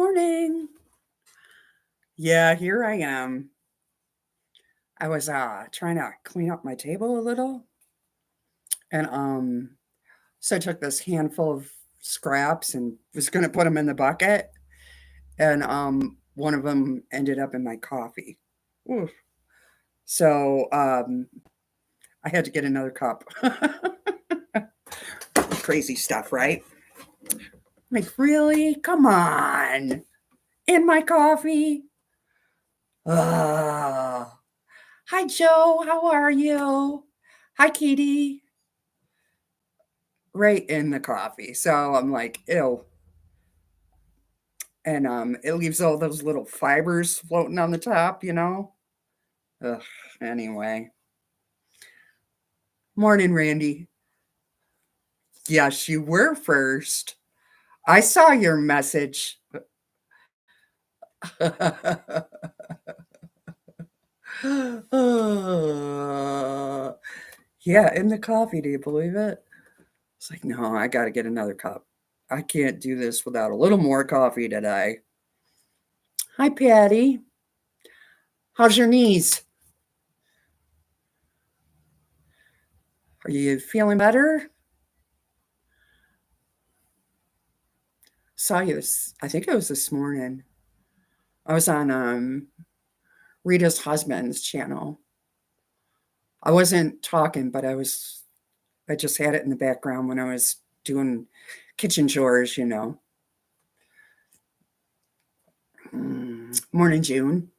Morning. Yeah, here I am. I was trying to clean up my table a little, and so I took this handful of scraps and was going to put them in the bucket, and one of them ended up in my coffee. Oof. So I had to get another cup. Crazy stuff, right? Like, really? Come on. In my coffee? Ugh. Hi, Joe. How are you? Hi, Kitty. Right in the coffee. So I'm like, ew. And it leaves all those little fibers floating on the top. Ugh, anyway. Morning, Randy. Yes, you were first. I saw your message. Yeah, in the coffee. Do you believe it? It's like, no, I got to get another cup. I can't do this without a little more coffee today. Hi, Patty. How's your knees? Are you feeling better? Saw you this, I think it was this morning. I was on Rita's husband's channel. I wasn't talking, but I just had it in the background when I was doing kitchen chores. Morning, June.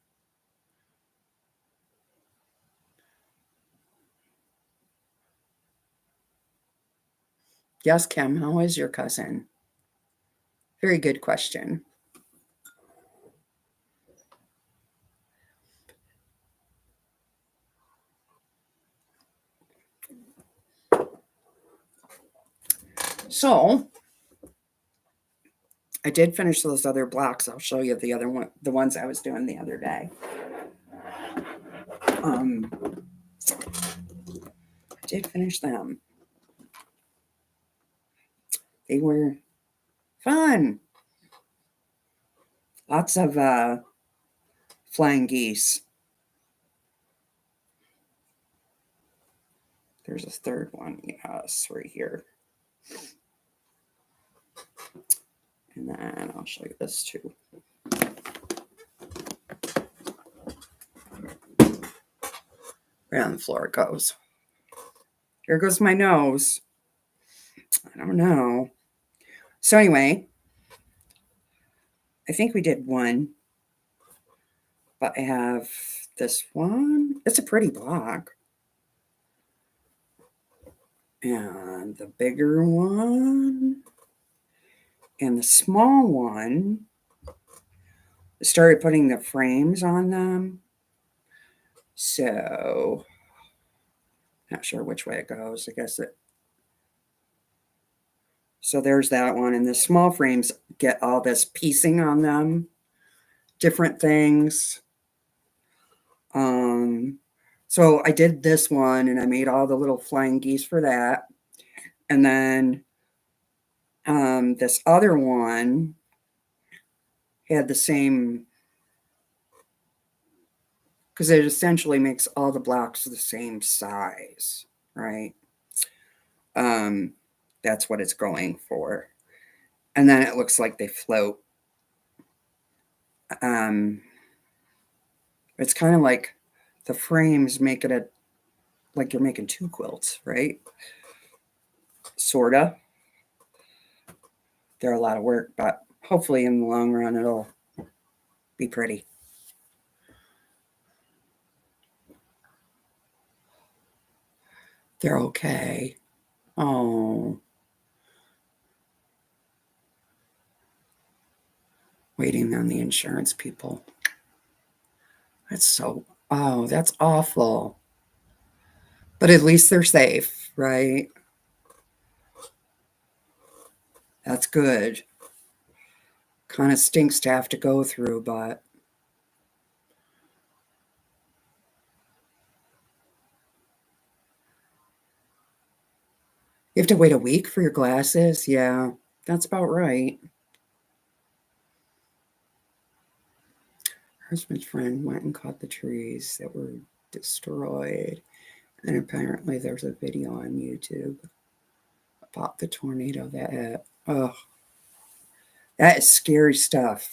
Yes, Kim, how is your cousin? Very good question. So I did finish those other blocks. I'll show you the ones I was doing the other day. I did finish them. They were fun. Lots of flying geese. There's a third one, yes, right here. And then I'll show you this too. Right on the floor it goes. Here goes my nose. I don't know. So anyway, I think we did one, but I have this one. It's a pretty block. And the bigger one and the small one. I started putting the frames on them. So not sure which way it goes. I guess it. So there's that one. And the small frames get all this piecing on them, different things. So I did this one and I made all the little flying geese for that. And then this other one had the same, because it essentially makes all the blocks the same size, right? That's what it's going for. And then it looks like they float. It's kind of like the frames make it like you're making two quilts, right? Sorta. They're a lot of work, but hopefully in the long run it'll be pretty. They're okay. Oh. Waiting on the insurance people. That's awful. But at least they're safe, right? That's good. Kind of stinks to have to go through, but you have to wait a week for your glasses? Yeah, that's about right. husband's friend went and caught the trees that were destroyed. And apparently there's a video on YouTube about the tornado that hit. Oh, that is scary stuff,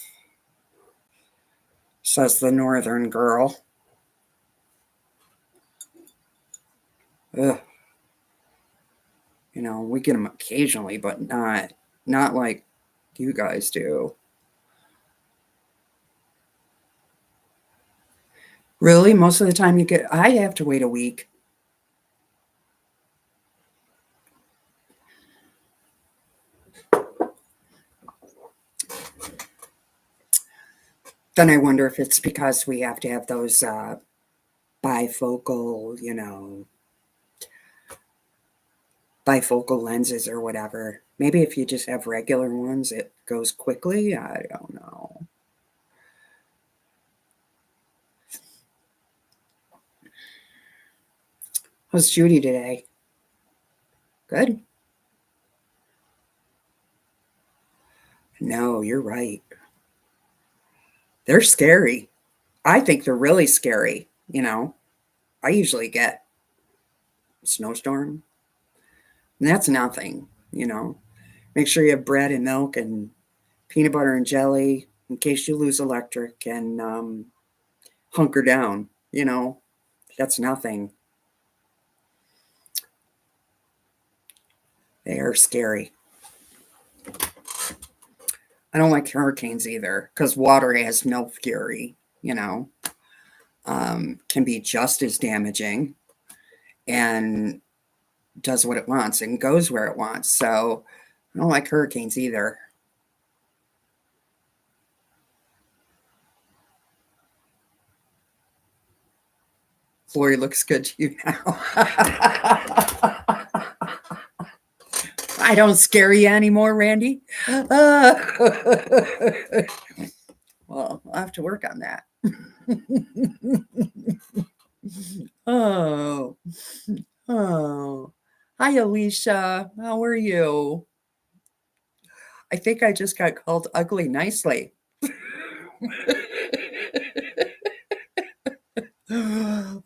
says the northern girl. Ugh. You know, we get them occasionally, but not like you guys do. Really? Most of the time I have to wait a week. Then I wonder if it's because we have to have those bifocal, bifocal lenses or whatever. Maybe if you just have regular ones, it goes quickly. I don't know. How's Judy today? Good? No, you're right. They're scary. I think they're really scary. I usually get a snowstorm, and that's nothing. Make sure you have bread and milk and peanut butter and jelly in case you lose electric, and hunker down. That's nothing. They are scary. I don't like hurricanes either because water has no fury, can be just as damaging and does what it wants and goes where it wants. So I don't like hurricanes either. Lori looks good to you now. I don't scare you anymore, Randy. Well, I'll have to work on that. Oh. Hi, Alicia. How are you? I think I just got called ugly nicely.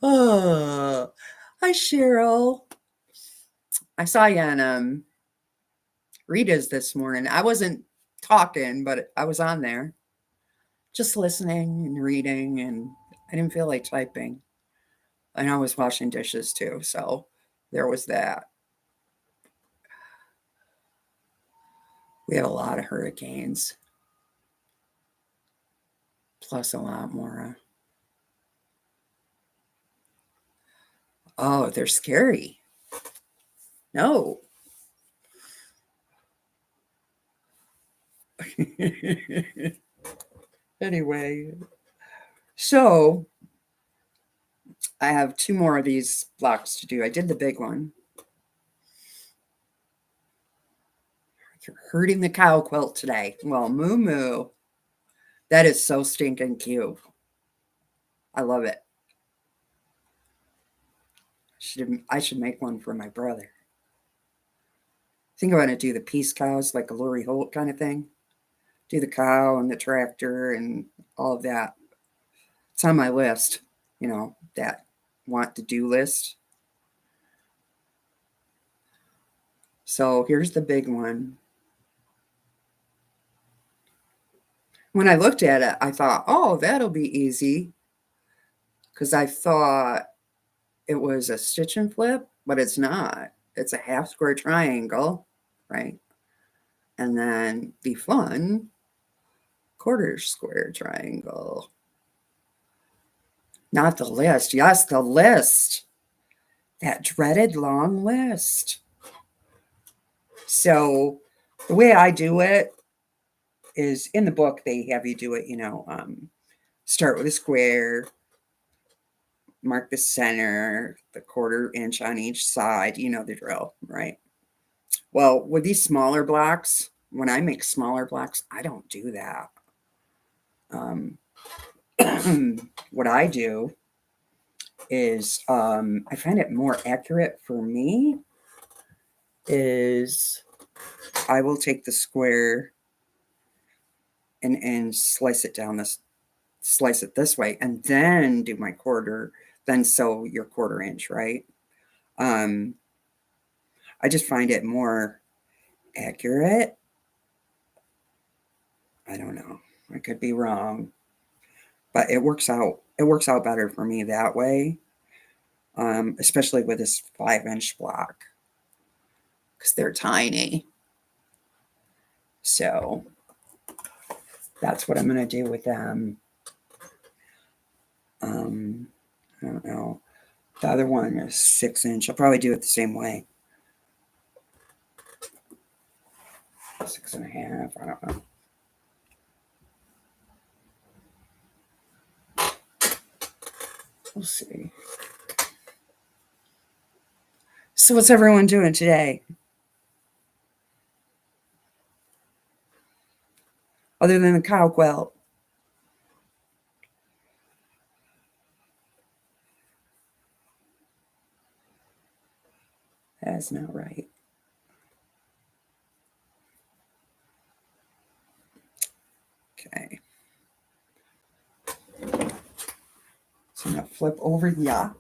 Oh. Hi, Cheryl. I saw you on Rita's this morning. I wasn't talking, but I was on there just listening and reading, and I didn't feel like typing. And I was washing dishes too, so there was that. We had a lot of hurricanes, plus a lot more. Oh, they're scary. No. Anyway, so I have 2 more of these blocks to do. I did the big one. You're hurting the cow quilt today. Well, moo moo. That is so stinking cute. I love it. I should make one for my brother. I think I'm going to do the peace cows, like a Lori Holt kind of thing. Do the cow and the tractor and all of that. It's on my list, that want to do list. So here's the big one. When I looked at it, I thought, oh, that'll be easy. Because I thought it was a stitch and flip, but it's not. It's a half square triangle, right? And then the fun quarter square triangle. Not the list. Yes, the list. That dreaded long list. So the way I do it is in the book, they have you do it, start with a square, mark the center, the quarter inch on each side. You know the drill, right? Well, with these smaller blocks, when I make smaller blocks, I don't do that. What I do is I find it more accurate for me is I will take the square and slice it down slice it this way and then do my quarter, then sew your 1/4 inch, right? Um, I just find it more accurate. I don't know. I could be wrong, but it works out. It works out better for me that way, especially with this 5-inch block because they're tiny. So that's what I'm going to do with them. I don't know. The other one is 6-inch. I'll probably do it the same way. 6.5. I don't know. We'll see. So what's everyone doing today? Other than the cow quilt. That's not right. Okay. So I'm going to flip over the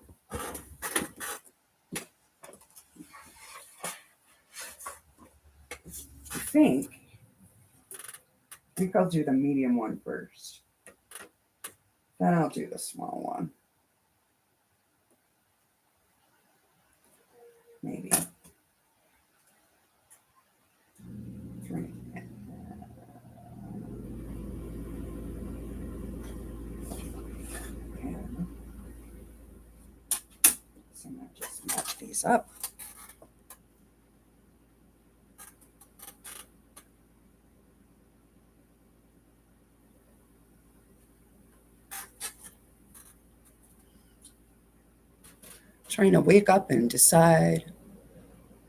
I think I'll do the medium one first. Then I'll do the small one. Maybe. 3. So I'm going to just match these up. Trying to wake up and decide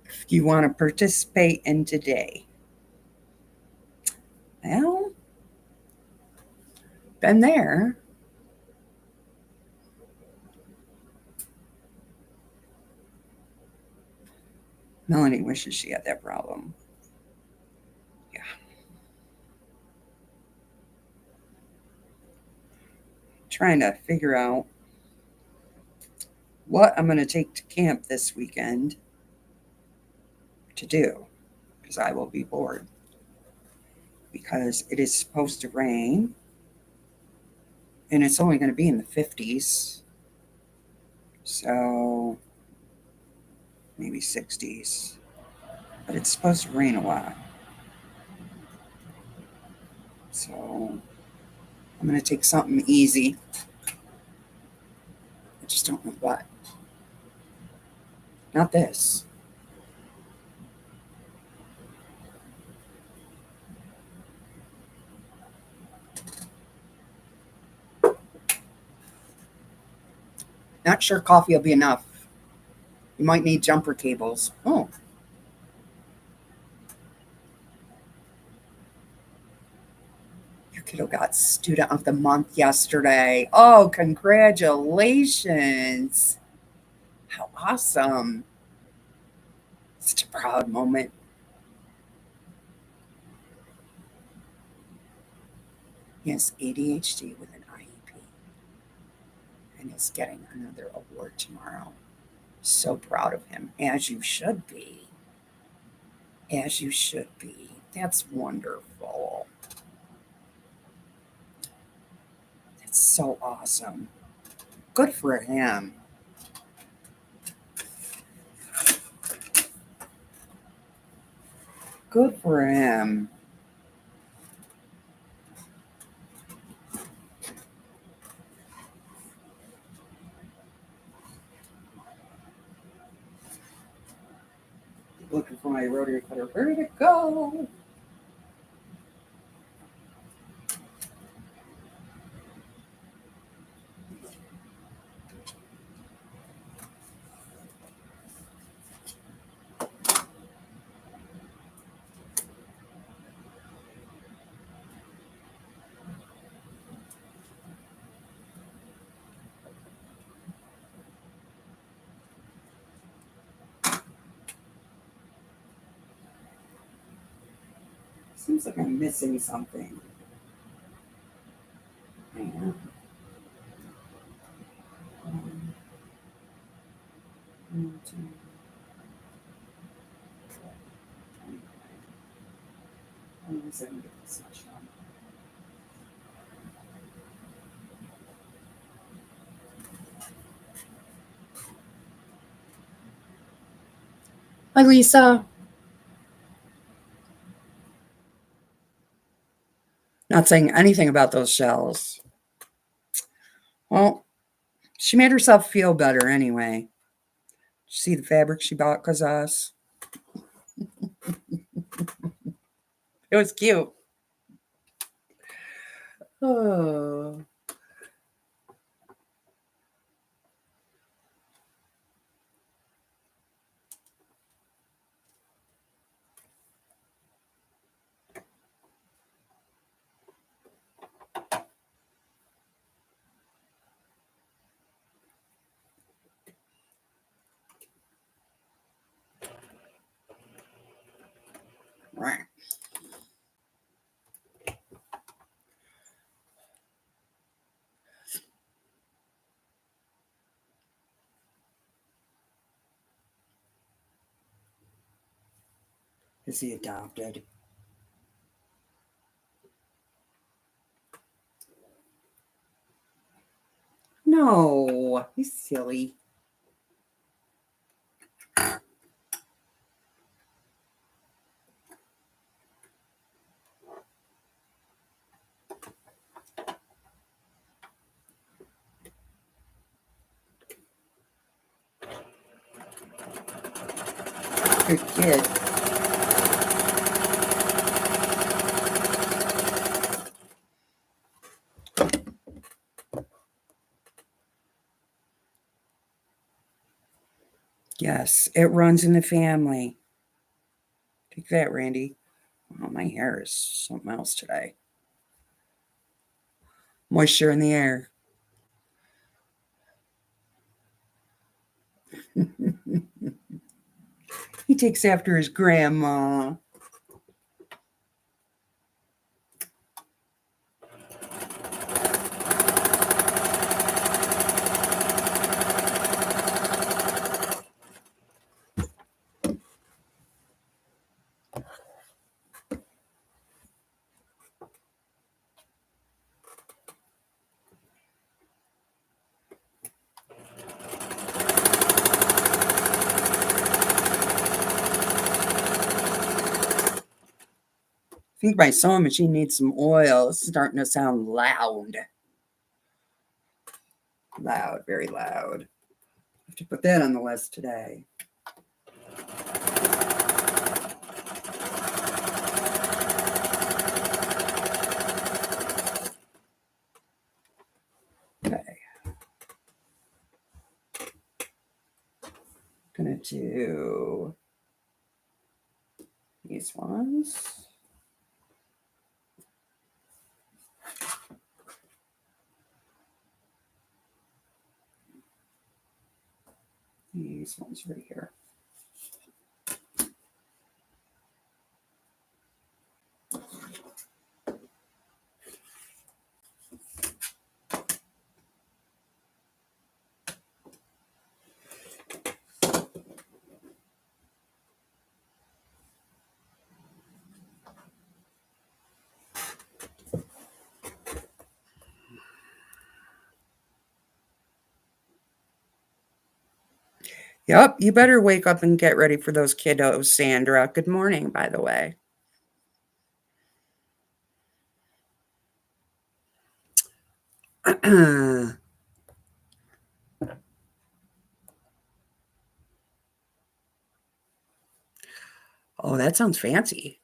if you want to participate in today. Well, been there. Melanie wishes she had that problem. Yeah. Trying to figure out what I'm going to take to camp this weekend to do because I will be bored because it is supposed to rain and it's only going to be in the 50s. So maybe 60s. But it's supposed to rain a lot. So I'm going to take something easy. I just don't know what. Not this. Not sure coffee will be enough. You might need jumper cables. Oh. Your kiddo got Student of the Month yesterday. Oh, congratulations. How awesome. Such a proud moment. He has ADHD with an IEP and is getting another award tomorrow. So proud of him, as you should be. As you should be. That's wonderful. That's so awesome. Good for him. Good for him. Looking for my rotary cutter. Where did it go? Seems like I'm missing something. Yeah. things I can get this much done. Hi, Lisa. Not saying anything about those shells. Well, she made herself feel better anyway. See the fabric she bought because of us? It was cute. Oh. Right. Is he adopted? No, he's silly. Good kid. Yes, it runs in the family. Take that, Randy. Oh, my hair is something else today. Moisture in the air. He takes after his grandma. I think my sewing machine needs some oil. It's starting to sound loud. Loud, very loud. I have to put that on the list today. Okay. Gonna do these ones. These ones right here. Yep, you better wake up and get ready for those kiddos, Sandra. Good morning, by the way. Oh, that sounds fancy.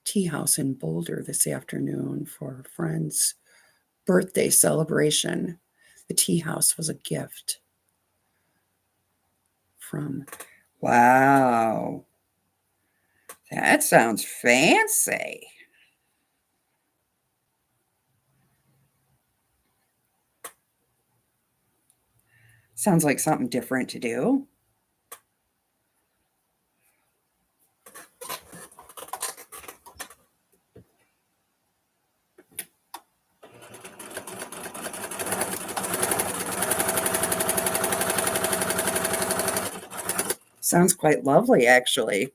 Tea house in Boulder this afternoon for a friend's birthday celebration. The tea house was a gift from, wow, that sounds fancy. Sounds like something different to do. Sounds quite lovely, actually.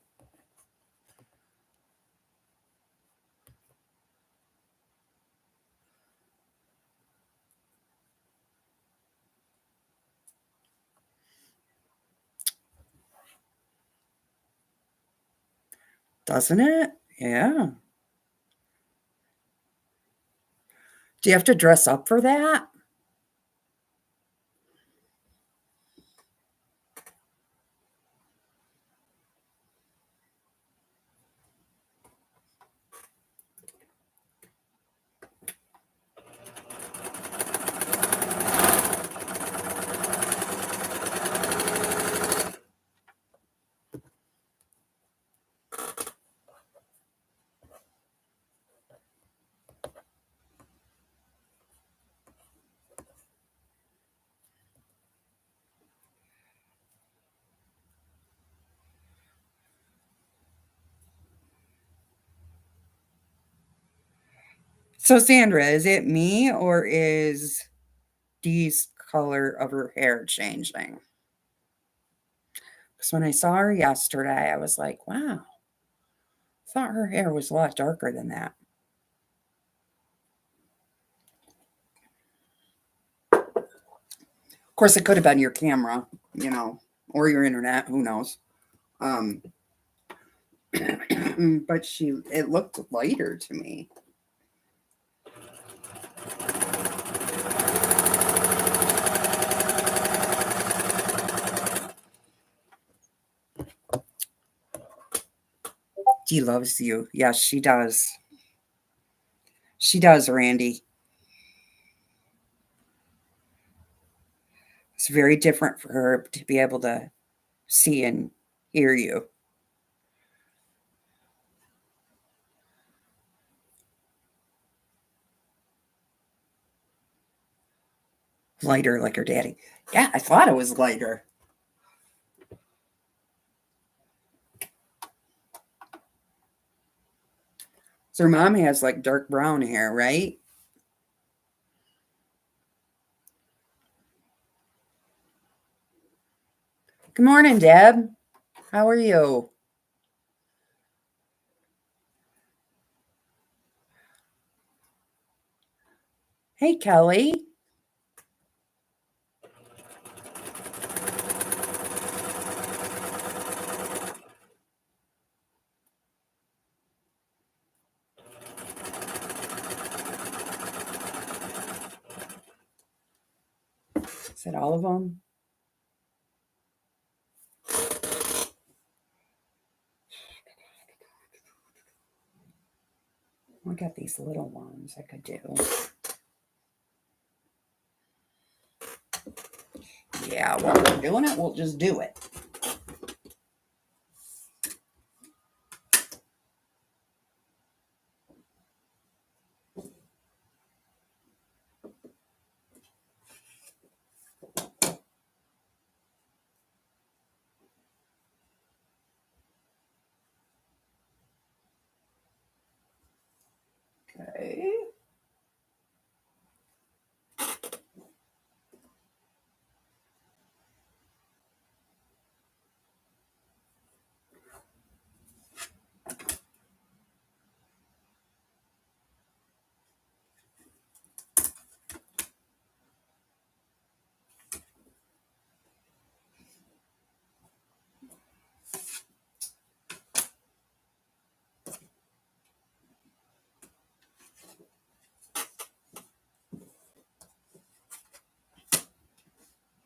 Doesn't it? Yeah. Do you have to dress up for that? So, Sandra, is it me or is Dee's color of her hair changing? Because when I saw her yesterday, I was like, wow, I thought her hair was a lot darker than that. Of course, it could have been your camera, or your internet, who knows. Um, but it looked lighter to me. Dee loves you. Yes, she does. She does, Randy. It's very different for her to be able to see and hear you. Lighter like her daddy. Yeah, I thought it was lighter. So her mom has like dark brown hair, right? Good morning, Deb. How are you? Hey, Kelly. Is that all of them? I got these little ones I could do. Yeah, while we're doing it, we'll just do it. Okay.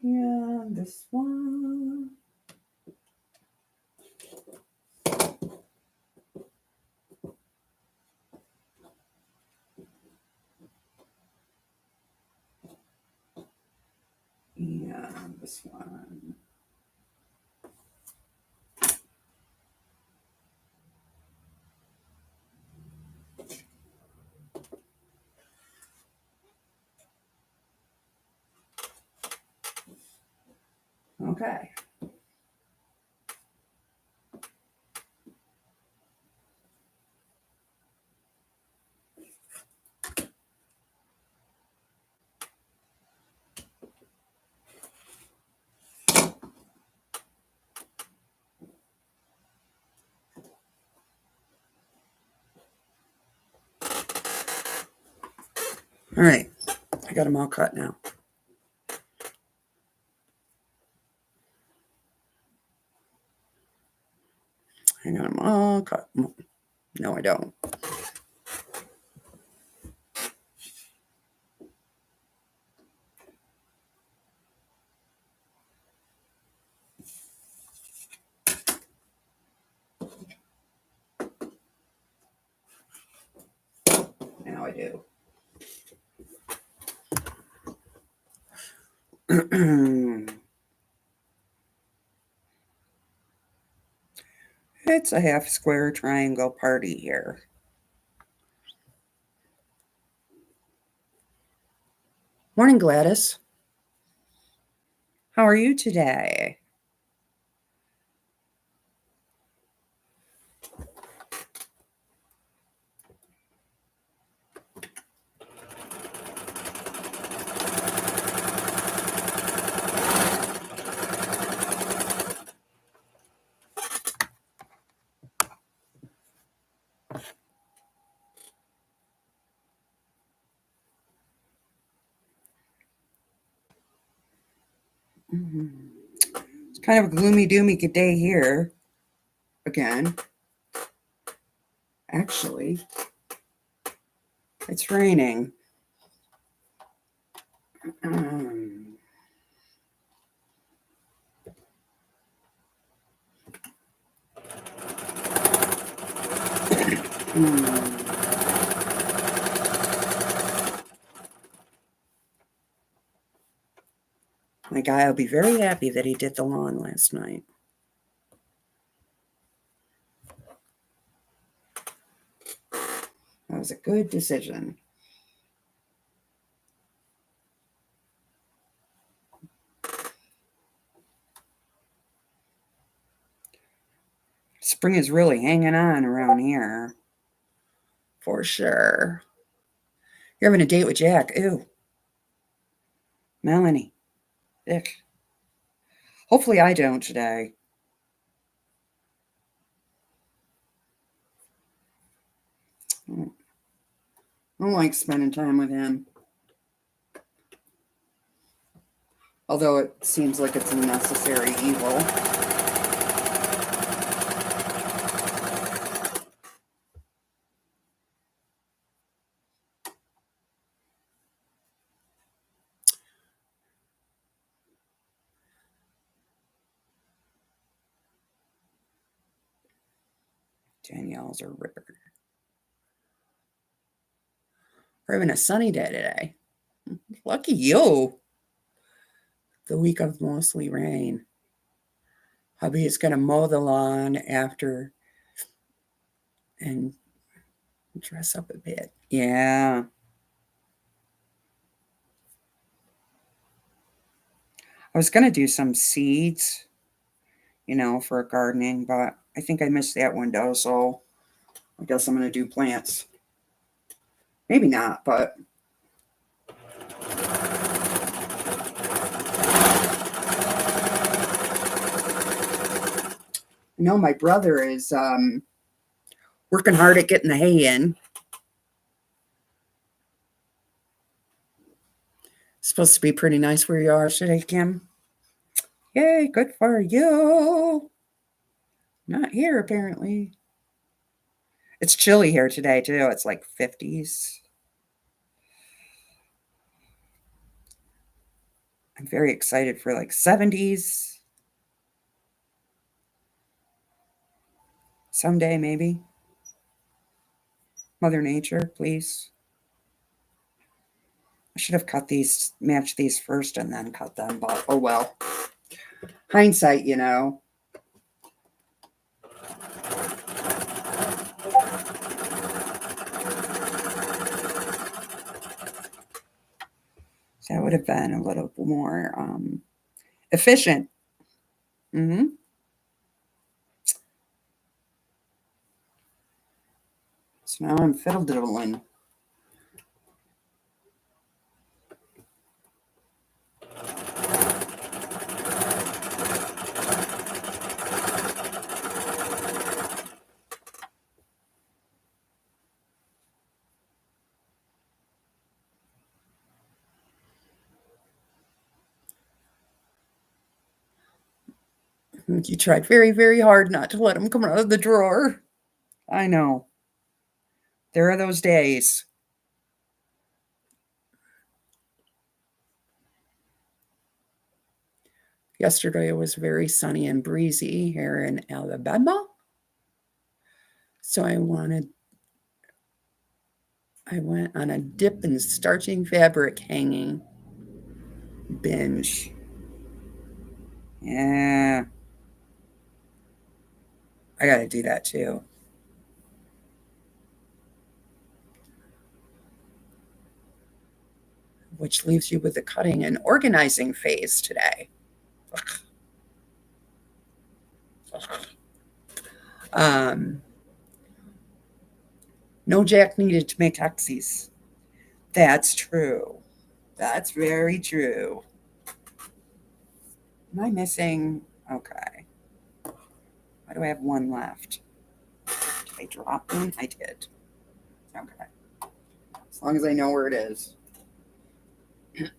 Yeah, this one. And this one. Okay. All right. I got them all cut now. I got them all No, I don't. Now I do. It's a half square triangle party here. Morning, Gladys. How are you today? It's kind of a gloomy, doomy day here. Again. Actually, it's raining. My guy will be very happy that he did the lawn last night. That was a good decision. Spring is really hanging on around here. For sure. You're having a date with Jack. Ew. Melanie. Ick. Hopefully I don't today. I don't like spending time with him. Although it seems like it's a necessary evil. Danielle's a ripper. We're having a sunny day today. Lucky you. The week of mostly rain. Hubby is going to mow the lawn after and dress up a bit. Yeah. I was going to do some seeds, for gardening, but I think I missed that window, so I guess I'm going to do plants. Maybe not, but my brother is working hard at getting the hay in. It's supposed to be pretty nice where you are today, Kim. Yay, good for you. Not here, apparently. It's chilly here today, too. It's like 50s. I'm very excited for like 70s. Someday, maybe. Mother Nature, please. I should have matched these first and then cut them, but oh well. Hindsight, That would have been a little more efficient. Mm-hmm. So now I'm fiddle diddling. You tried very, very hard not to let him come out of the drawer. I know. There are those days. Yesterday it was very sunny and breezy here in Alabama. So I went on a dip in starching fabric hanging binge. Yeah, I got to do that too. Which leaves you with the cutting and organizing phase today. Um, no jack needed to make taxis. That's true. That's very true. Am I missing? Okay. Why do I have one left? Did I drop one? I did. Okay. As long as I know where it is. There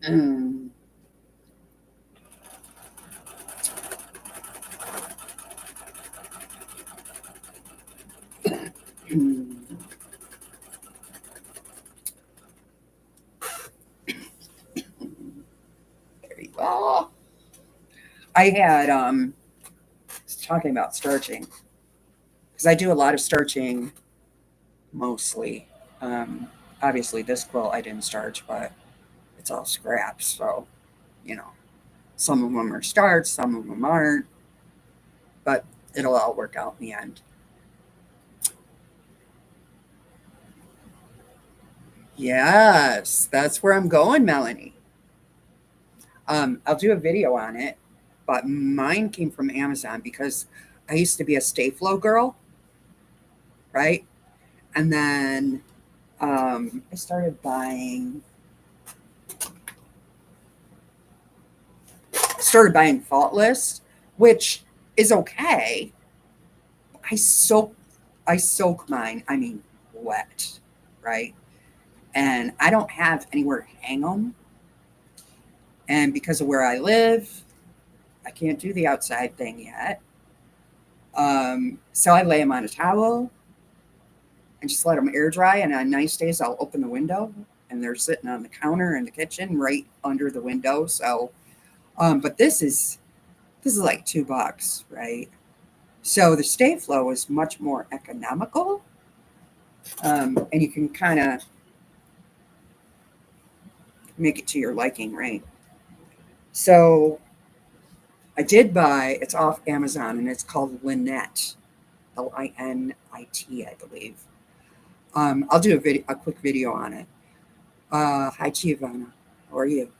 you go. I had talking about starching because I do a lot of starching mostly. Um, Obviously, this quilt I didn't starch, but it's all scraps. So, you know, some of them are starched, some of them aren't, but it'll all work out in the end. Yes, that's where I'm going, Melanie. I'll do a video on it, but mine came from Amazon because I used to be a Stayflow girl, right? And then I started buying Faultless, which is okay. I soak I soak mine. I mean, wet, right? And I don't have anywhere to hang them. And because of where I live, I can't do the outside thing yet. So I lay them on a towel and just let them air dry. And on nice days, I'll open the window and they're sitting on the counter in the kitchen right under the window. So, but this is like $2, right? So the Stay Flow is much more economical, and you can kind of make it to your liking, right? So I did buy. It's off Amazon, and it's called Linnet, Linit, I believe. I'll do a quick video on it. Hi, Giovanna. How are you?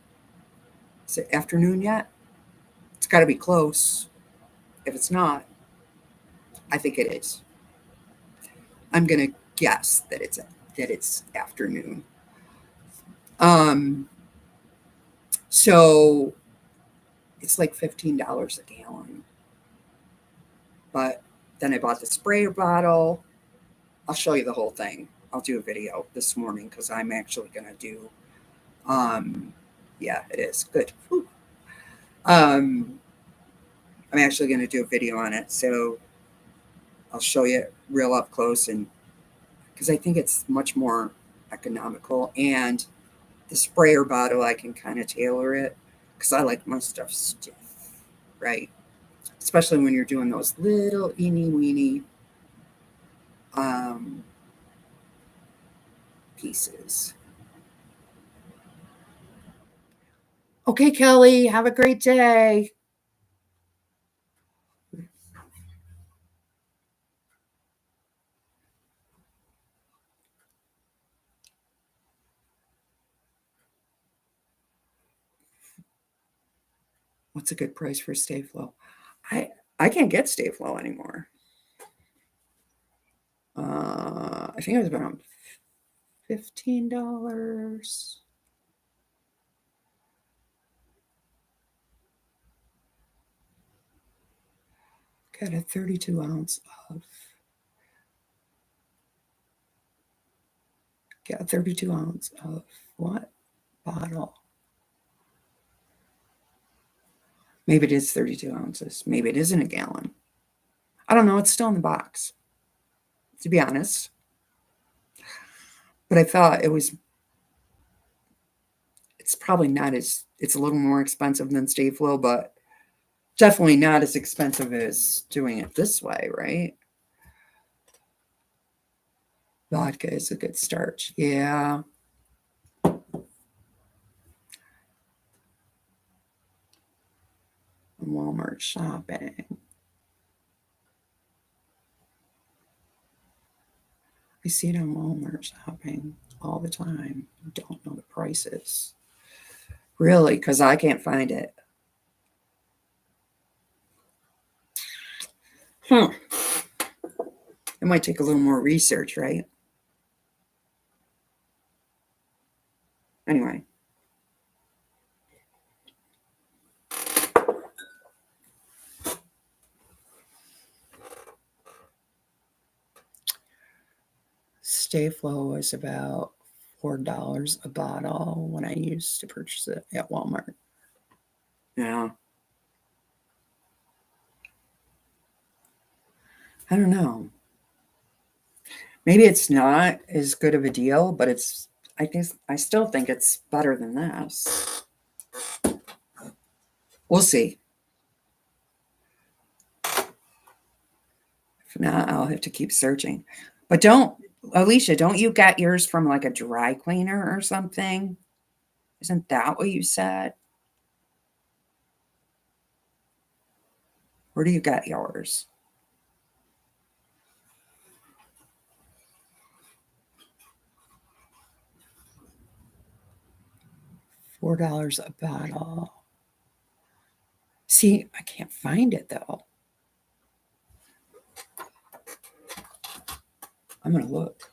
Is it afternoon yet? It's got to be close. If it's not, I think it is. I'm gonna guess that it's afternoon. Um, so it's like $15 a gallon. But then I bought the sprayer bottle. I'll show you the whole thing. I'll do a video this morning because I'm actually gonna do. Um, yeah, it is good. Whew. Um, I'm actually gonna do a video on it, so I'll show you real up close, and because I think it's much more economical, and the sprayer bottle I can kind of tailor it because I like my stuff stiff, right? Especially when you're doing those little eeny weeny um, pieces. Okay, Kelly, have a great day. What's a good price for Stayflow? I I can't get Stayflow anymore. I think it was around $15. Got a 32 ounce of. Got a 32 ounce of what bottle? Maybe it is 32 ounces. Maybe it isn't a gallon. I don't know. It's still in the box. to be honest. But I thought it's probably not as, it's a little more expensive than Stayflow, but definitely not as expensive as doing it this way, right? Vodka is a good starch. Yeah. Walmart shopping. I see it on Walmart shopping all the time. I don't know the prices. Really, because I can't find it. Huh. It might take a little more research, right? Anyway. Stayflow was about $4 a bottle when I used to purchase it at Walmart. Yeah. I don't know. Maybe it's not as good of a deal, but I still think it's better than this. We'll see. If not, I'll have to keep searching. But Alicia, don't you get yours from like a dry cleaner or something? Isn't that what you said? Where do you get yours? $4 a bottle. See, I can't find it though. I'm gonna look.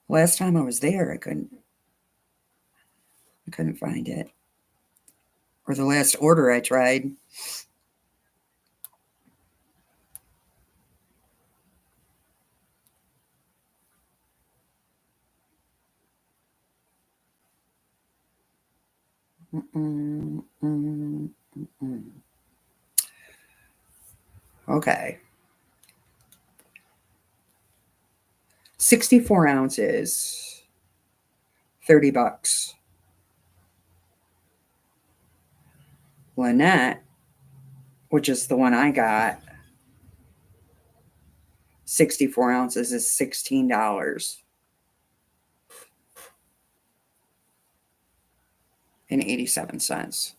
Last time I was there, I couldn't find it. Or the last order I tried. Okay. 64 ounces, $30. Lynette, which is the one I got, 64 ounces is $16.87.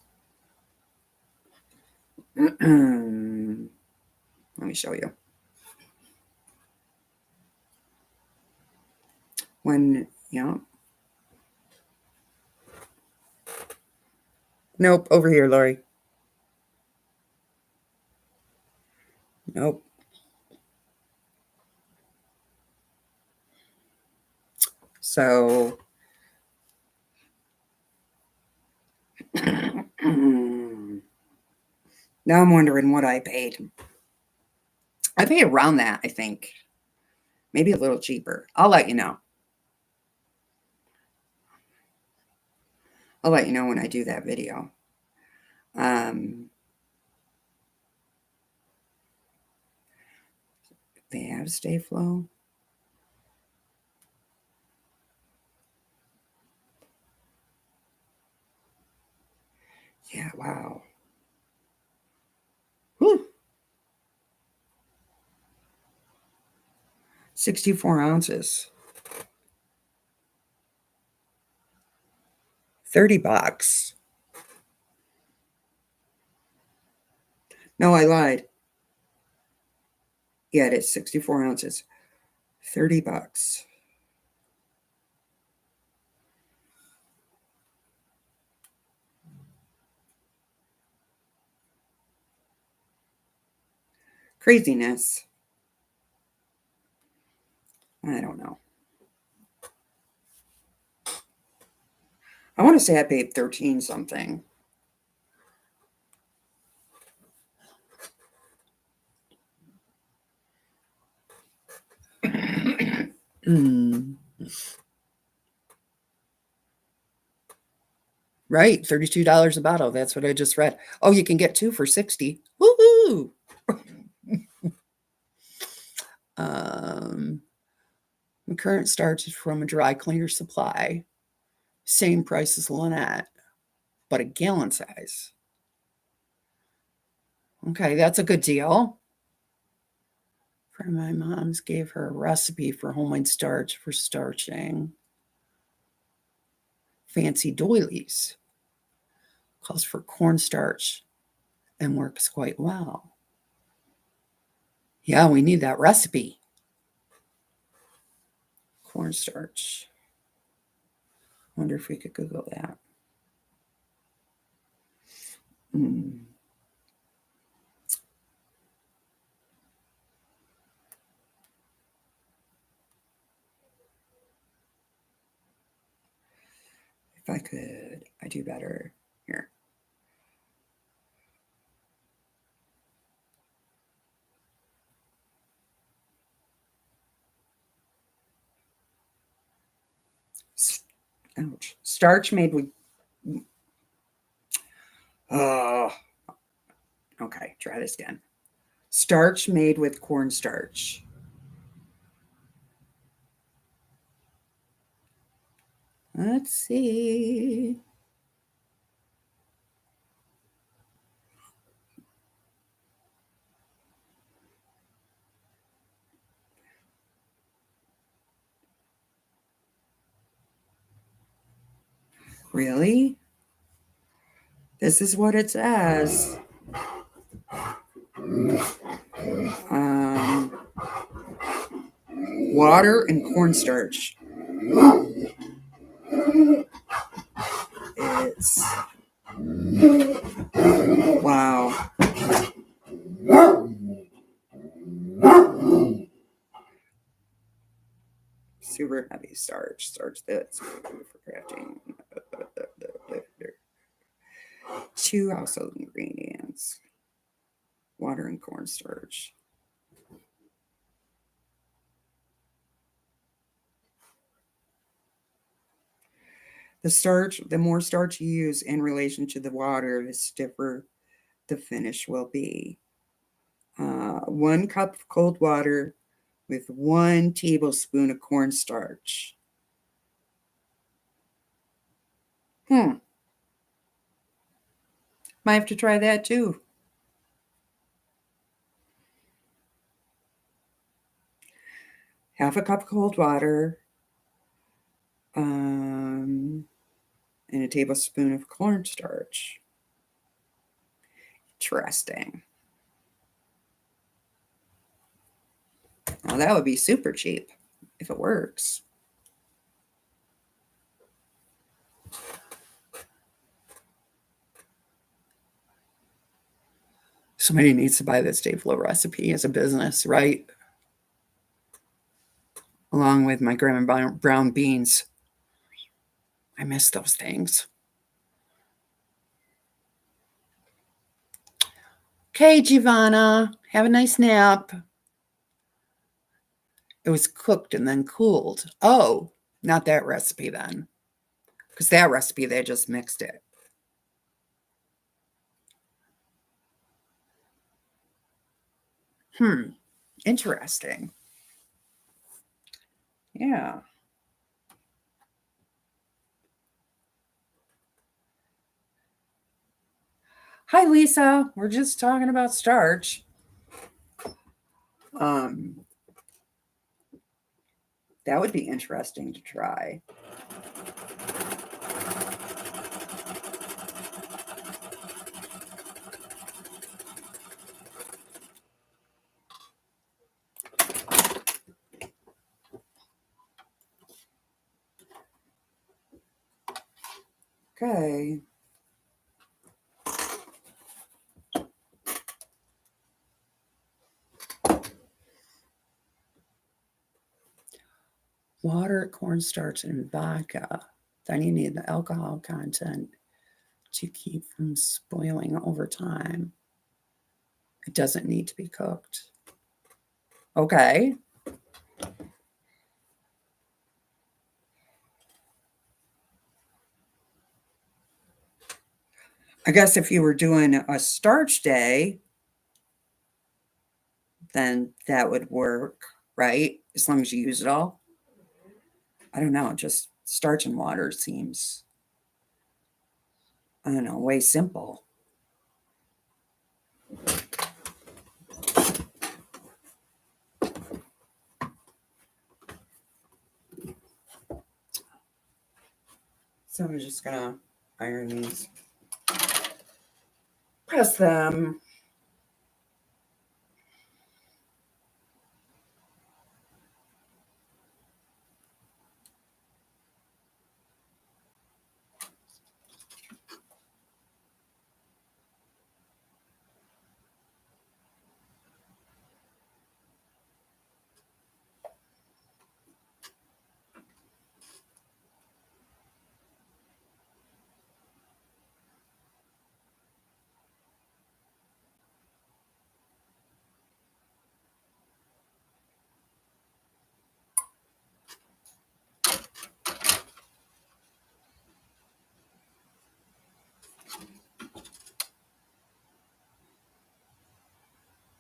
Let me show you. Nope, over here, Lori. Nope. So now I'm wondering what I paid. I paid around that, I think. Maybe a little cheaper. I'll let you know. I'll let you know when I do that video. They have Stayflow. Yeah, wow. Whew. 64 ounces. $30. No, I lied. Yeah, it is 64 ounces. $30. Craziness. I don't know. I want to say I paid 13 something. Right, $32 a bottle. That's what I just read. Oh, you can get two for 60. Woohoo! My current starch is from a dry cleaner supply. Same price as Lynette, but a gallon size. Okay, that's a good deal. Friend of my mom's gave her a recipe for homemade starch for starching fancy doilies. Calls for cornstarch and works quite well. Yeah, we need that recipe. Cornstarch. Wonder if we could Google that. If I could, I do better here. Ouch. Starch made with. Okay, try this again. Starch made with cornstarch. Let's see. Really? This is what it says. Water and cornstarch. It's wow. Super heavy starch. Starch that's good for crafting. 2 household ingredients. Water and cornstarch. The more starch you use in relation to the water, the stiffer the finish will be. 1 cup of cold water with 1 tablespoon of cornstarch. Might have to try that too. Half a cup of cold water, and a tablespoon of cornstarch. Interesting. Now that would be super cheap if it works. Somebody needs to buy this Dave Lowe recipe as a business, right? Along with my grandma brown beans. I miss those things. Okay, Giovanna, have a nice nap. It was cooked and then cooled. Oh, not that recipe then. Because that recipe, they just mixed it. Interesting. Yeah. Hi, Lisa. We're just talking about starch. That would be interesting to try. Okay. Water, cornstarch, and vodka. Then you need the alcohol content to keep from spoiling over time. It doesn't need to be cooked. Okay. I guess if you were doing a starch day, then that would work, right? As long as you use it all. I don't know, just starch and water seems, I don't know, way simple. So I'm just gonna iron these, press them.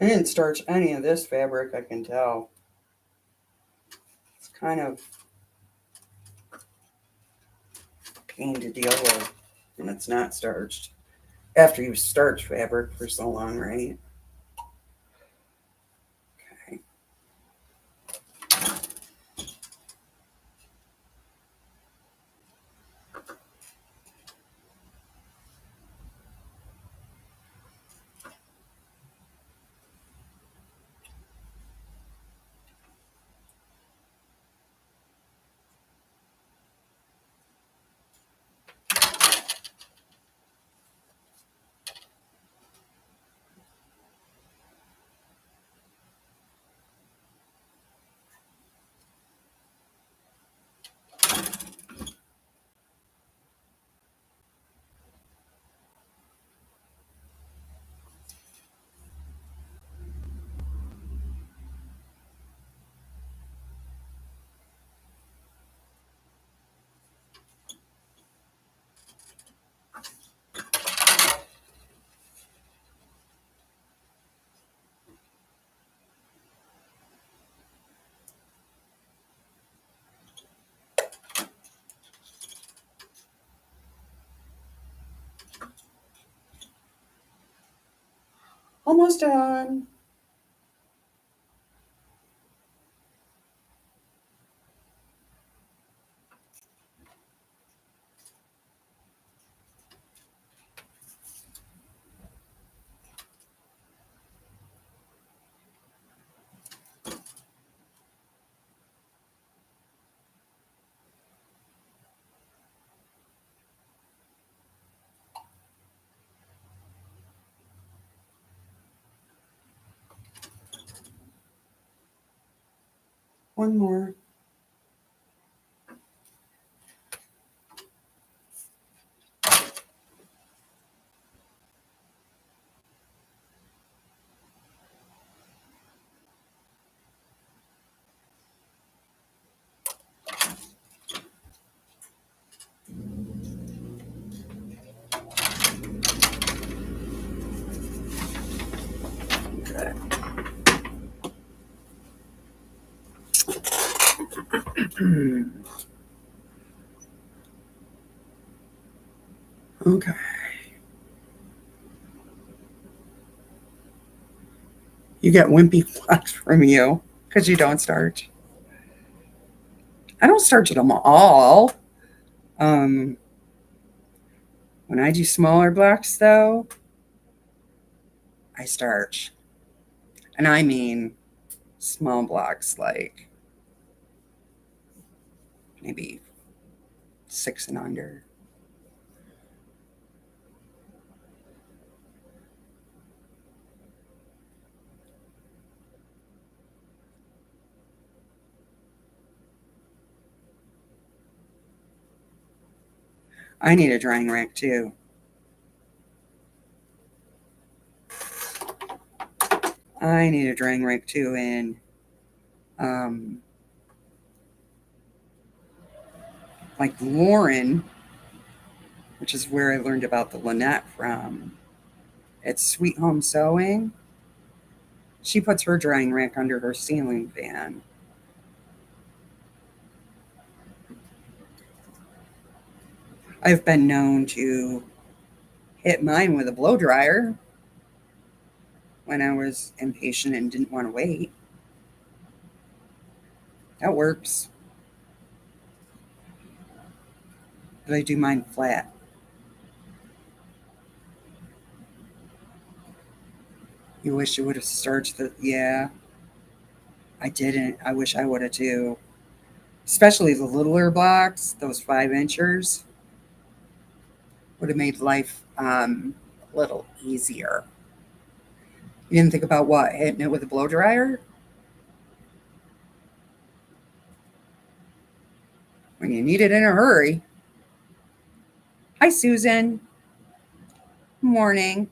I didn't starch any of this fabric, I can tell. It's kind of a pain to deal with when it's not starched. After you've starched fabric for so long, right? Okay. Almost done. One more. Okay. Okay. You get wimpy flocks from you because you don't starch. I don't starch them all. Um, when I do smaller blocks, though, I starch. And I mean small blocks, like maybe 6 and under. I need a drying rack too. I need a drying rack too. And um, like Lauren, which is where I learned about the Lynette from, it's Sweet Home Sewing. She puts her drying rack under her ceiling fan. I've been known to hit mine with a blow dryer when I was impatient and didn't want to wait. That works. But I do mine flat. You wish you would have starched the. Yeah, I didn't. I wish I would have too. Especially the littler blocks, those 5 inchers, would have made life a little easier. You didn't think about what? Hitting it with a blow dryer? When you need it in a hurry. Hi, Susan. Morning.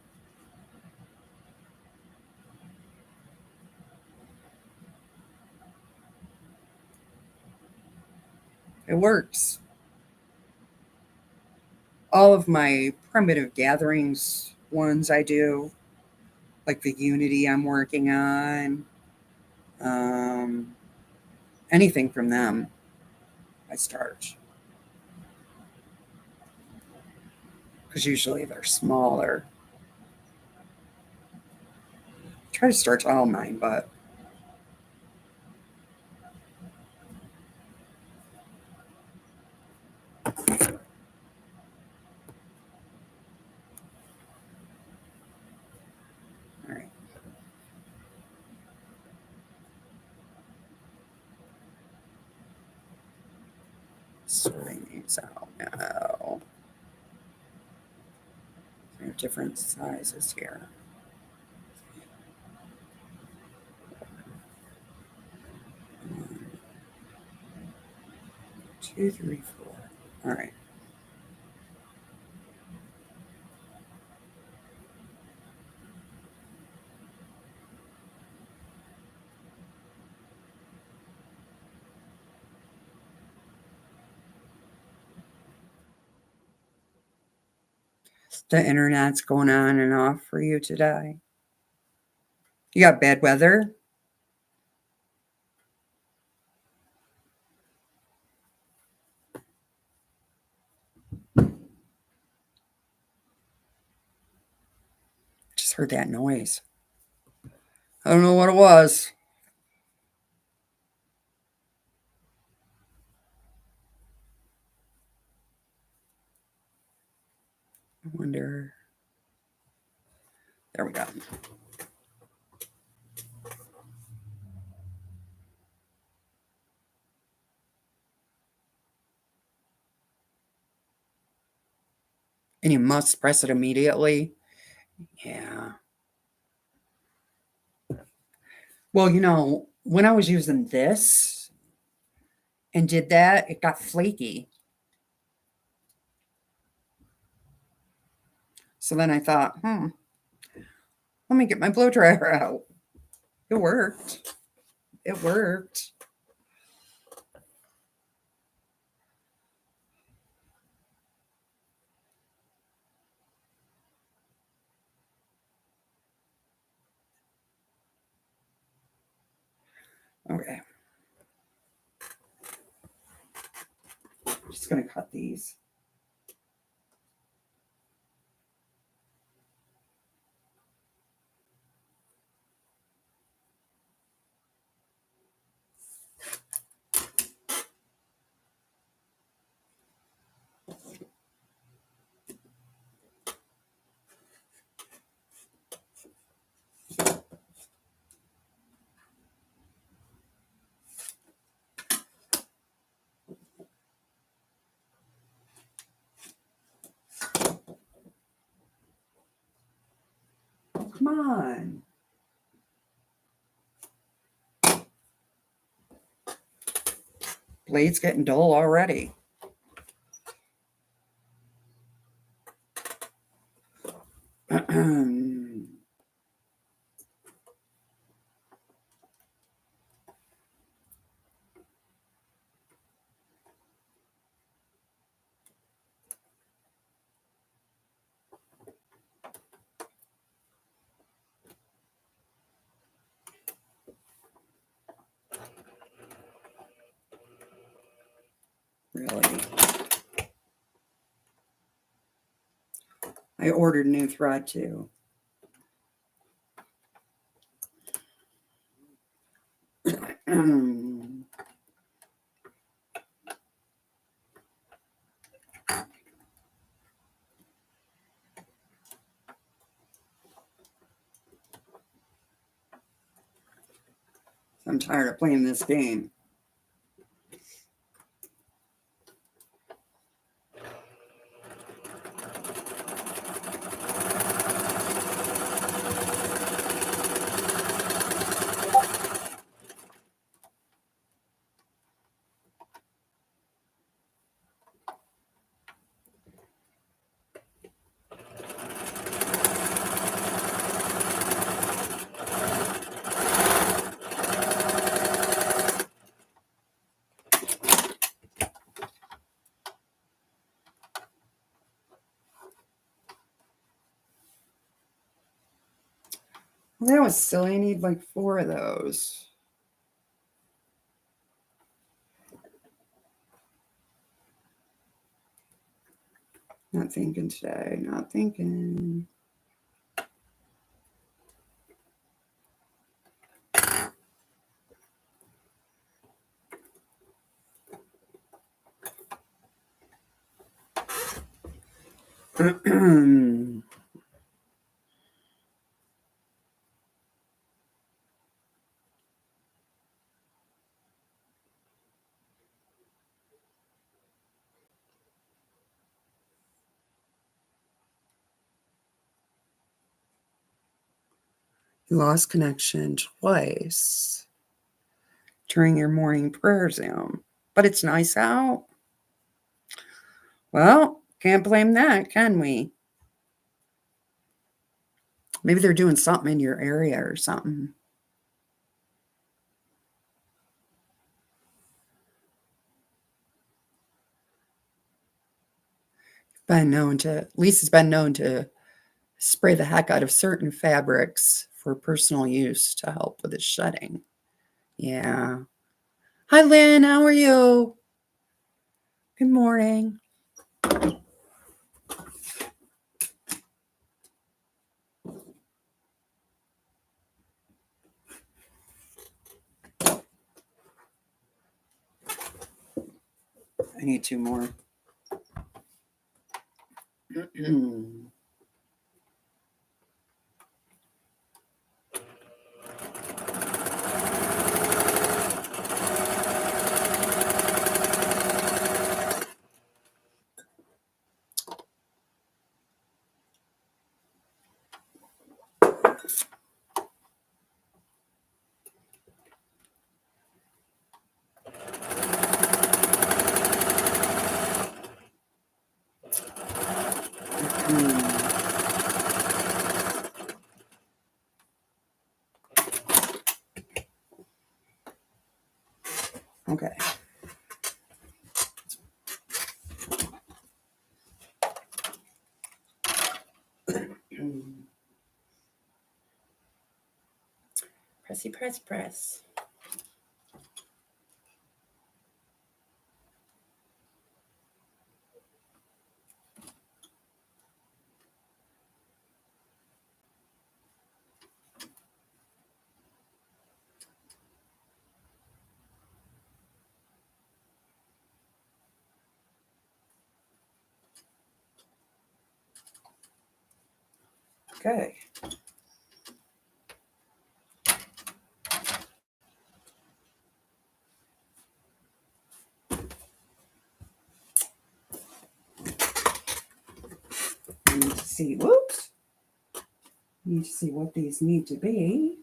It works. All of my primitive gatherings ones I do, like the Unity I'm working on, um, anything from them, I starch. Because usually they're smaller. Try to starch all mine, but all right. Sorting these out now. I have different sizes here. 2, 3, 4. All right. The internet's going on and off for you today. You got bad weather? Just heard that noise. I don't know what it was. I wonder. There we go. And you must press it immediately. Yeah. Well, when I was using this and did that, it got flaky. So then I thought, let me get my blow dryer out. It worked. It worked. Okay. I'm just going to cut these. Come on. Blade's getting dull already. really. I ordered a new thread too. I'm tired of playing this game. Well, that was silly. I need like 4 of those. Not thinking today. Not thinking. You lost connection twice during your morning prayer Zoom, but it's nice out. Well, can't blame that, can we? Maybe they're doing something in your area or something. Lisa's been known to spray the heck out of certain fabrics for personal use to help with the shedding. Yeah. Hi, Lynn. How are you? Good morning. I need 2 more. Okay. Pressy press press. Okay. Need to see. Whoops. Need to see what these need to be.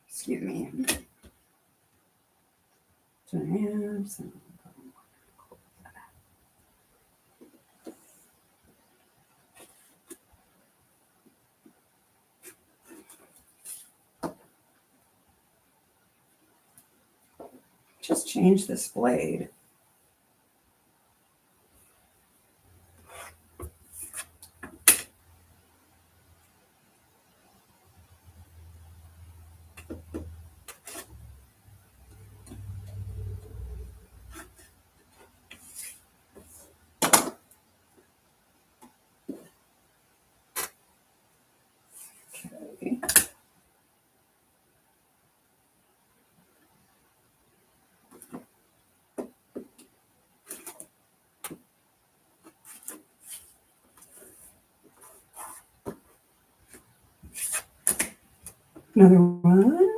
Excuse me. So I have some. just change this blade. Okay. Another one.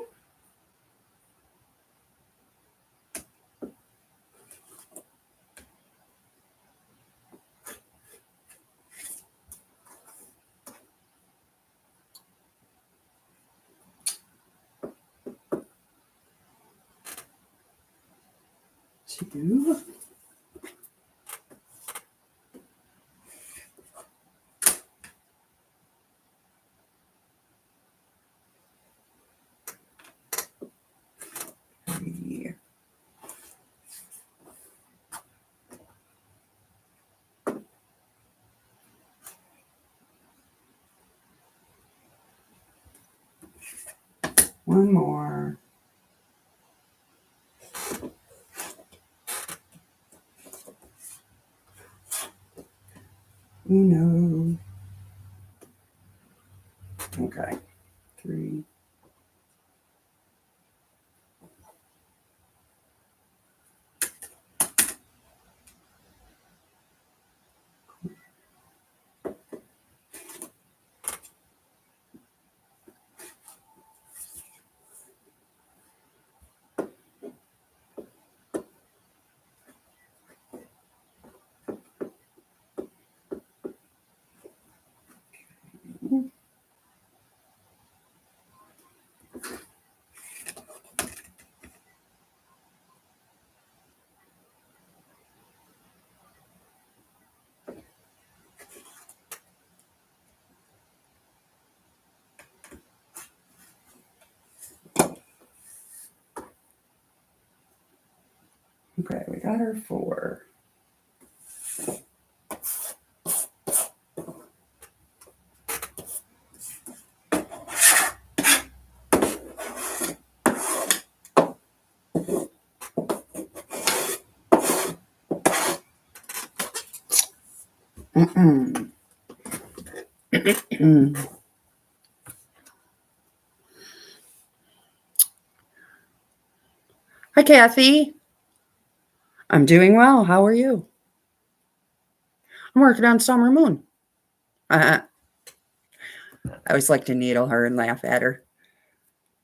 Two. Three. One more. Uno. Okay. Three. Okay, we got our four. Hi, Kathy. I'm doing well. How are you? I'm working on Summer Moon. I always like to needle her and laugh at her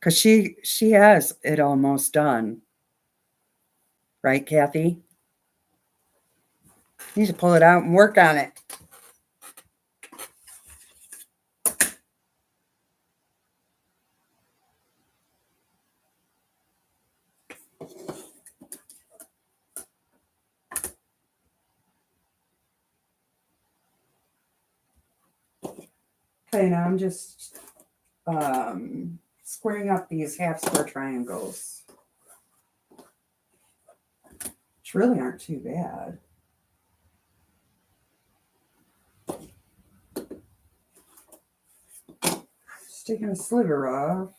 because she has it almost done, right, Kathy? You need to pull it out and work on it. Okay, now I'm just squaring up these half square triangles, which really aren't too bad. Just taking a sliver off.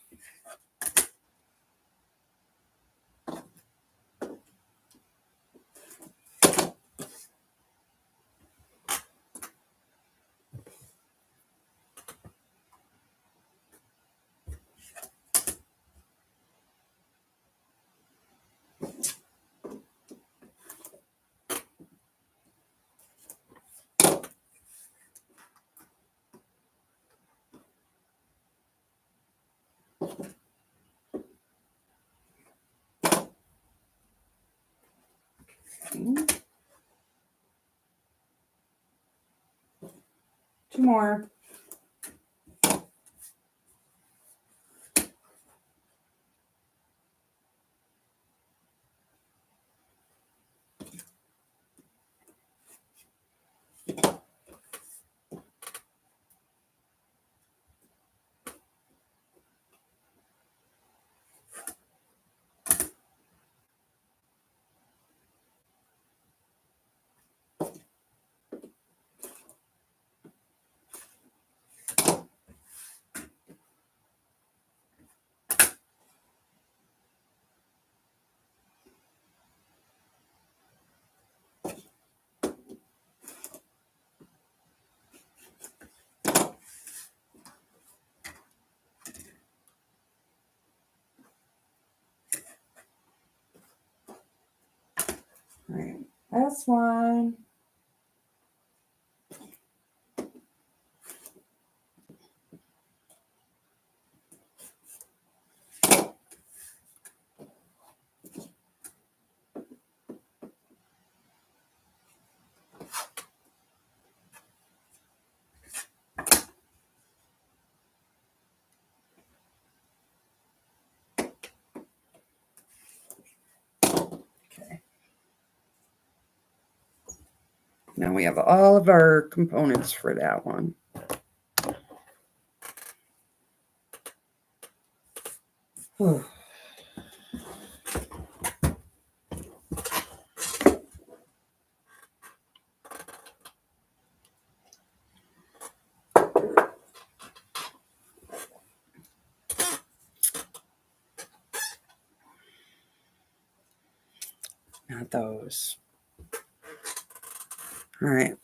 Okay. Two more. last one. Okay. Now we have all of our components for that one. Whew. Not those. All right.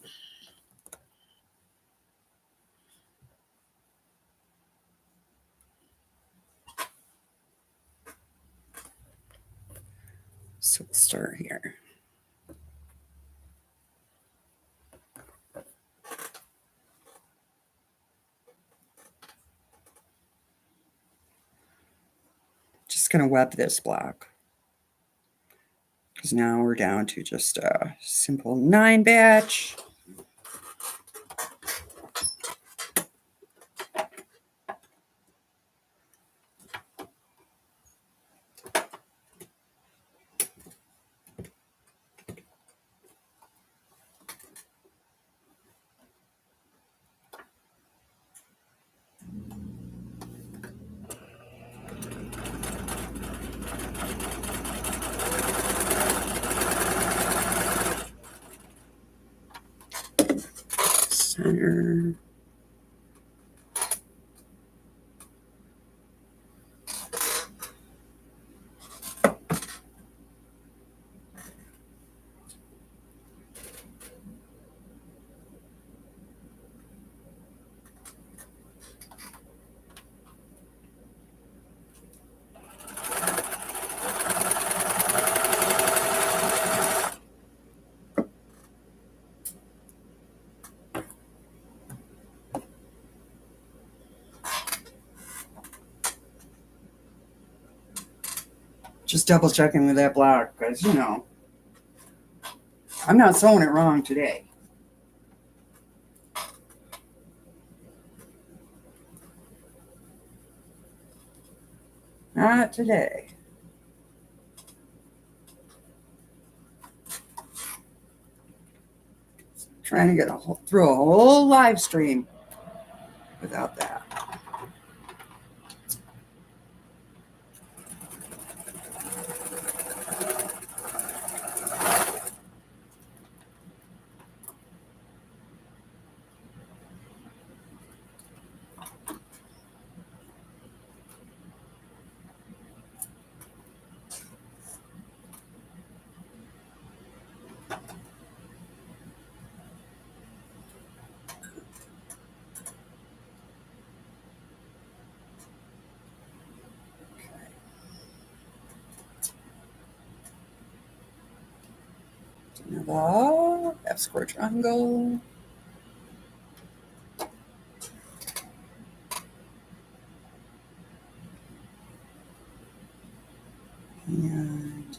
So we'll start here. Just going to web this block. Because now we're down to just a simple 9 batch. Center. Just double checking with that block because, you know, I'm not sewing it wrong today. Not today. Trying to get through a whole live stream without that. Another F-square triangle. And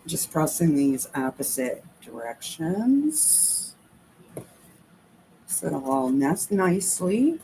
just pressing these opposite directions so it'll all nest nicely.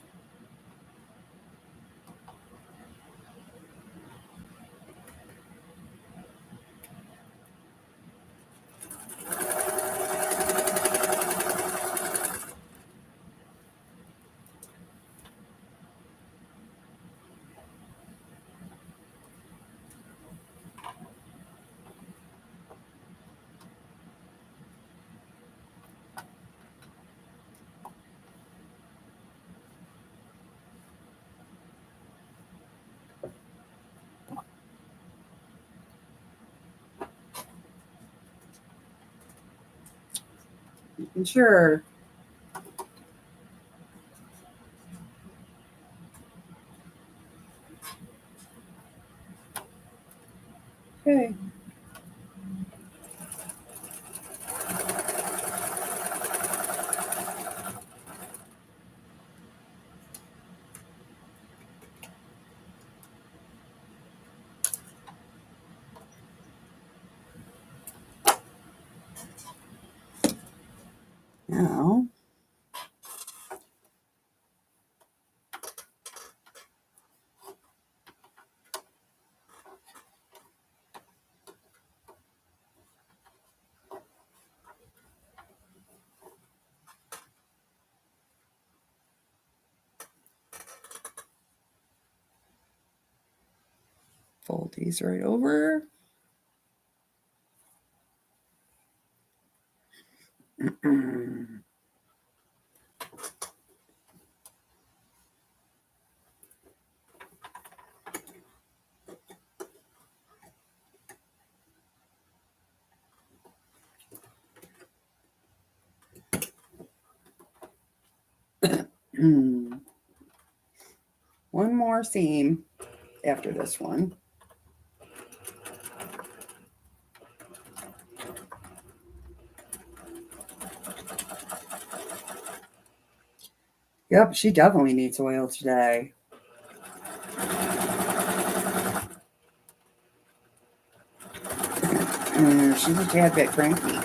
Sure. Okay. Now, fold these right over. One more seam after this one. Yep, she definitely needs oil today. She's a tad bit cranky.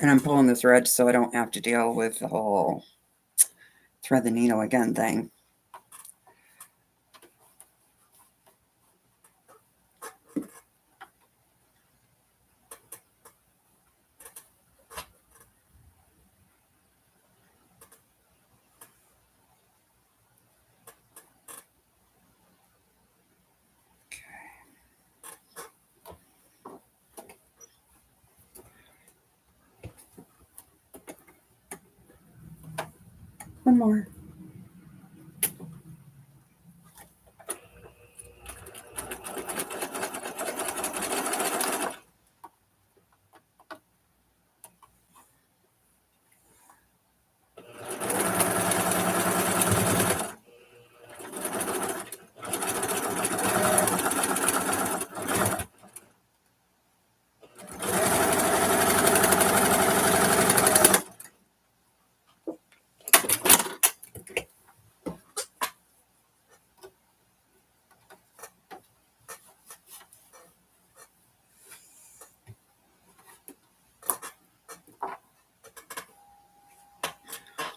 And I'm pulling this red so I don't have to deal with the whole thread the needle again thing. One more.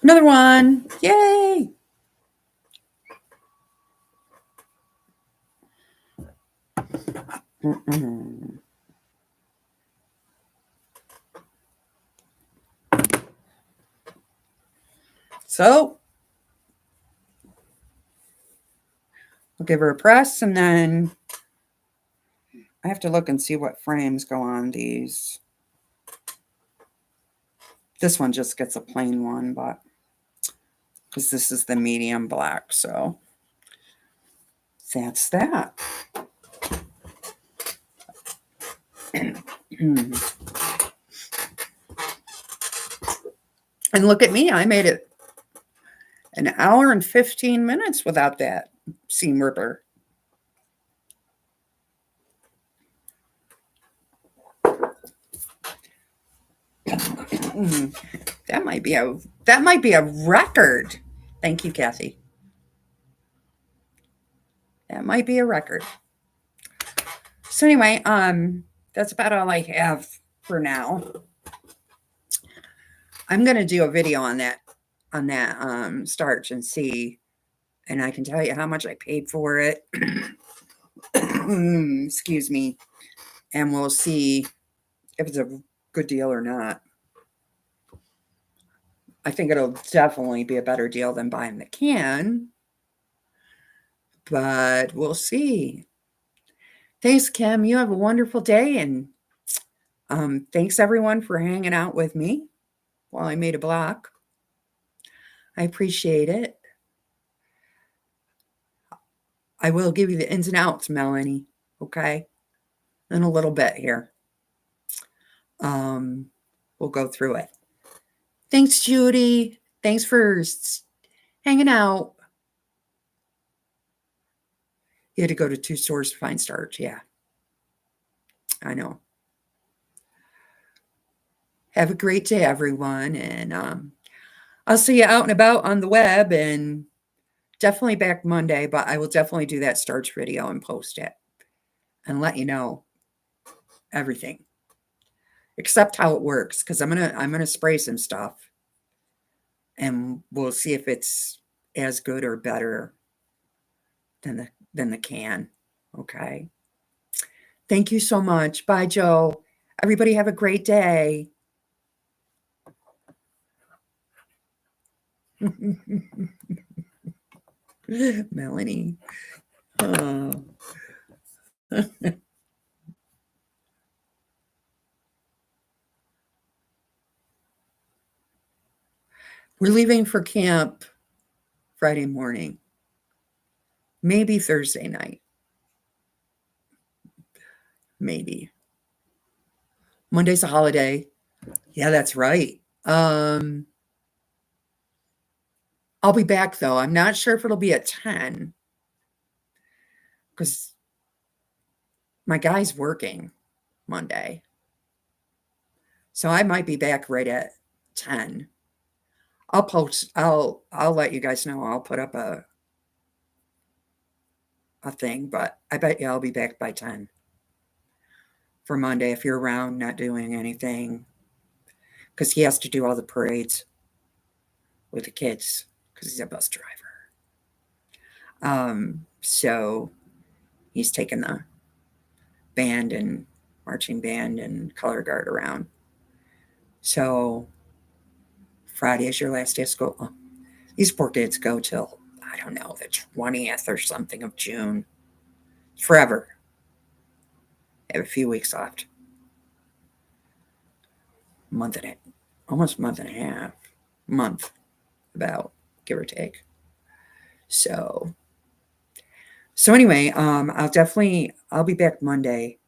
Another one. Yay! So I'll give her a press, and then I have to look and see what frames go on these. This one just gets a plain one, but because this is the medium black, so that's that. And look at me, I made it an hour and 15 minutes without that seam ripper. That might be a record. Thank you, Kathy. That might be a record. So anyway, that's about all I have for now. I'm gonna do a video on that starch and see, and I can tell you how much I paid for it. Excuse me. And we'll see if it's a good deal or not. I think it'll definitely be a better deal than buying the can, but we'll see. Thanks, Kim. You have a wonderful day, and Thanks everyone for hanging out with me while I made a block. I appreciate it. I will give you the ins and outs, Melanie, okay? In a little bit here. We'll go through it. Thanks, Judy. Thanks for hanging out. You had to go to 2 stores to find starch. Yeah, I know. Have a great day, everyone. And I'll see you out and about on the web and definitely back Monday, but I will definitely do that starch video and post it and let you know everything except how it works, because I'm gonna spray some stuff and we'll see if it's as good or better than the can. Okay. Thank you so much. Bye, Joe. Everybody have a great day. Melanie. Oh. We're leaving for camp Friday morning, maybe Thursday night. Maybe. Monday's a holiday. Yeah, that's right. I'll be back though. I'm not sure if it'll be at 10 because my guy's working Monday. So I might be back right at 10. I'll let you guys know. I'll put up a thing, but I bet you I'll be back by 10 for Monday if you're around not doing anything, because he has to do all the parades with the kids because he's a bus driver. So he's taking the band and marching band and color guard around. So Friday is your last day of school. These poor kids go till, I don't know, the 20th or something of June. Forever. They have a few weeks left. Almost month and a half. Month, about, give or take. So anyway, I'll be back Monday.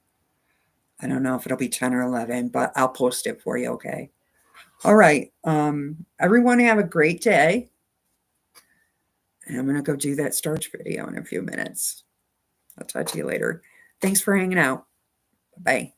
I don't know if it'll be 10 or 11, but I'll post it for you, okay? All right. Everyone have a great day. And I'm going to go do that starch video in a few minutes. I'll talk to you later. Thanks for hanging out. Bye.